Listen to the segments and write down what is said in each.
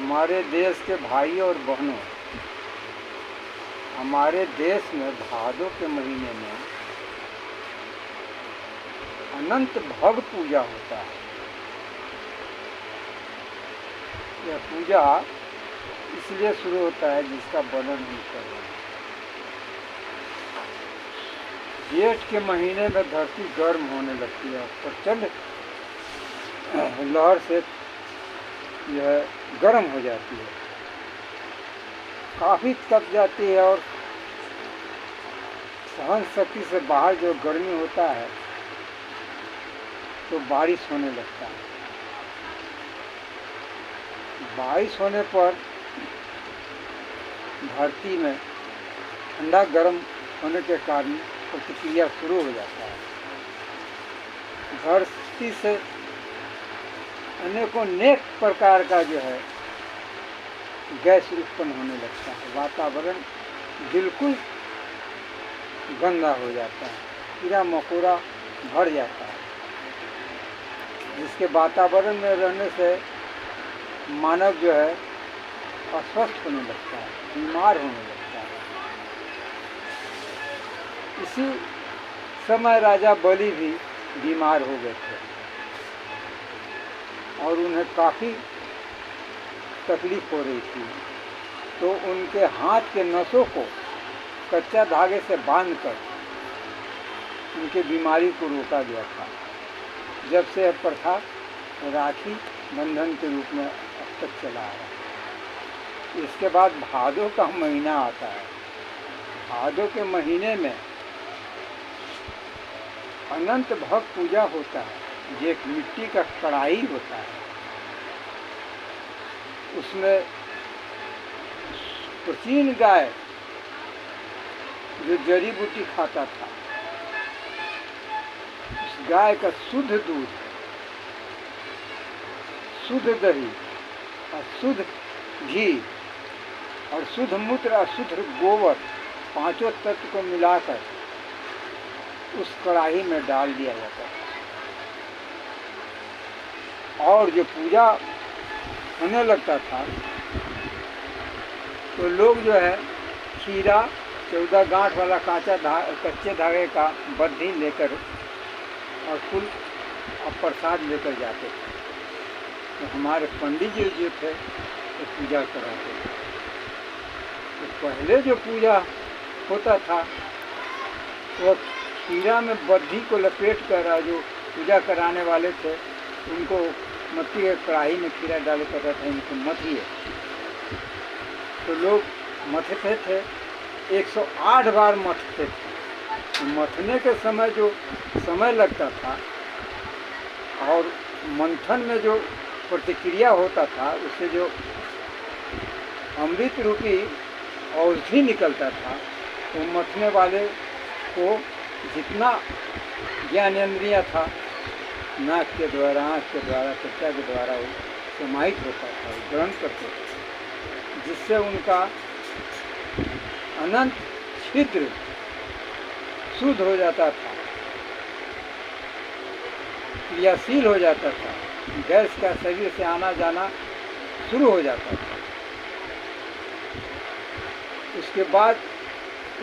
हमारे देश के भाई और बहनों, हमारे देश में भादों के महीने में अनंत भग पूजा होता है। यह पूजा इसलिए शुरू होता है जिसका वर्णन हम कर रहे हैं। जेठ के महीने में धरती गर्म होने लगती है, प्रचंड लहर से यह गर्म हो जाती है, काफ़ी तप जाती है और सहन शक्ति से बाहर जो गर्मी होता है तो बारिश होने लगता है। बारिश होने पर धरती में ठंडा गर्म होने के कारण प्रतिक्रिया शुरू हो जाता है। धरती से अनेकों नेक प्रकार का जो है गैस उत्पन्न होने लगता है। वातावरण बिल्कुल गंदा हो जाता है, कीड़ा मकोड़ा भर जाता है, जिसके वातावरण में रहने से मानव जो है अस्वस्थ होने लगता है, बीमार होने लगता है। इसी समय राजा बलि भी बीमार हो गए थे और उन्हें काफ़ी तकलीफ हो रही थी, तो उनके हाथ के नसों को कच्चा धागे से बांधकर उनकी बीमारी को रोका गया था। जब से यह प्रथा राखी बंधन के रूप में अब तक चला आ रहा है। इसके बाद भादों का महीना आता है। भादों के महीने में अनंत भग पूजा होता है। ये एक मिट्टी का कढ़ाई होता है, उसमें प्राचीन गाय जो जड़ी बूटी खाता था, उस गाय का शुद्ध दूध, शुद्ध दही और शुद्ध घी और शुद्ध मूत्र और शुद्ध गोबर, पांचों तत्व को मिलाकर उस कढ़ाई में डाल दिया जाता है। और जो पूजा होने लगता था तो लोग जो है खीरा, 14 गांठ वाला कच्चे धागे का बद्धी लेकर और फूल और प्रसाद लेकर जाते थे। तो हमारे पंडित जी जो थे वो पूजा कराते थे। तो पहले जो पूजा होता था वो खीरा में बद्धी को लपेट कर जो पूजा कराने वाले थे उनको मट्टी के कढ़ाई में खीरा डाल करता था, इनको मथिए। तो लोग मथते थे, 108 बार मथते थे। तो मथने के समय जो समय लगता था और मंथन में जो प्रतिक्रिया होता था, उससे जो अमृत रूपी औषधि निकलता था, तो मथने वाले को जितना ज्ञानेंद्रिय था, नाक के द्वारा, आँख के द्वारा, त्वचा के द्वारा वो समाहित होता था, ग्रहण करते थे, जिससे उनका अनंत छिद्र शुद्ध हो जाता था, क्रियाशील हो जाता था, गैस का शरीर से आना जाना शुरू हो जाता था। उसके बाद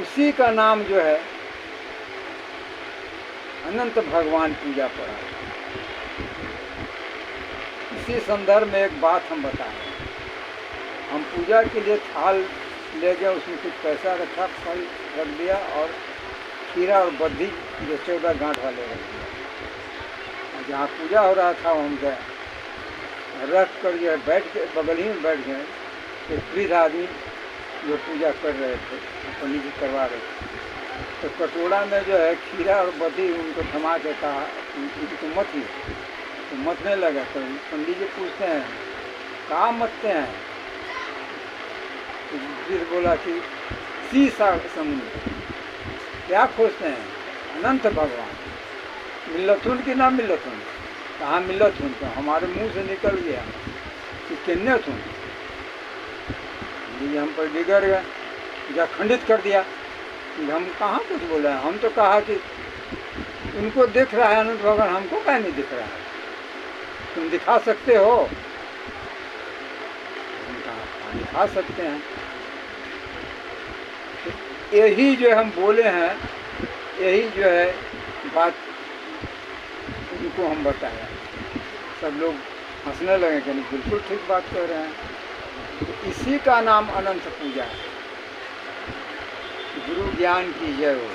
उसी का नाम जो है अनंत भगवान पूजा पड़ा। इसी संदर्भ में एक बात हम बताएं। हम पूजा के लिए थाल ले गए, उसमें कुछ पैसा रखा, फल रख दिया और खीरा और बद्धी जो 14 गांठ वाले रख दिया। और जहाँ पूजा हो रहा था हम गए, रख कर जो है बैठ के बगल ही में बैठ गए। एक वृद्ध आदमी जो पूजा कर रहे थे, पंडित जी करवा रहे थे, तो कटोरा में जो है खीरा और बद्धी उनको थमा के कहा इनको मत ही। तो मथने लगा। तो पंडित जी पूछते हैं कहाँ मथते हैं? तो वृद्ध बोला कि शीशा समुद्र। क्या खोजते हैं? अनंत भगवान। मिलथुन कि ना मिलथुन? कहाँ मिलथुन? तो हमारे मुंह से निकल गया कि किन्ने थुन। ये हम पर बिगड़ गए, या खंडित कर दिया कि हम कहाँ कुछ बोले हैं। हम तो कहा कि उनको दिख रहा है अनंत भगवान, हमको क्या नहीं दिख रहा है, तुम दिखा सकते हो? दिखा सकते हैं। तो यही जो हम बोले हैं, यही जो है बात उनको हम बताया। सब लोग हंसने लगे कि नहीं, बिल्कुल ठीक बात कह रहे हैं। तो इसी का नाम अनंत पूजा है। गुरु ज्ञान की जय हो।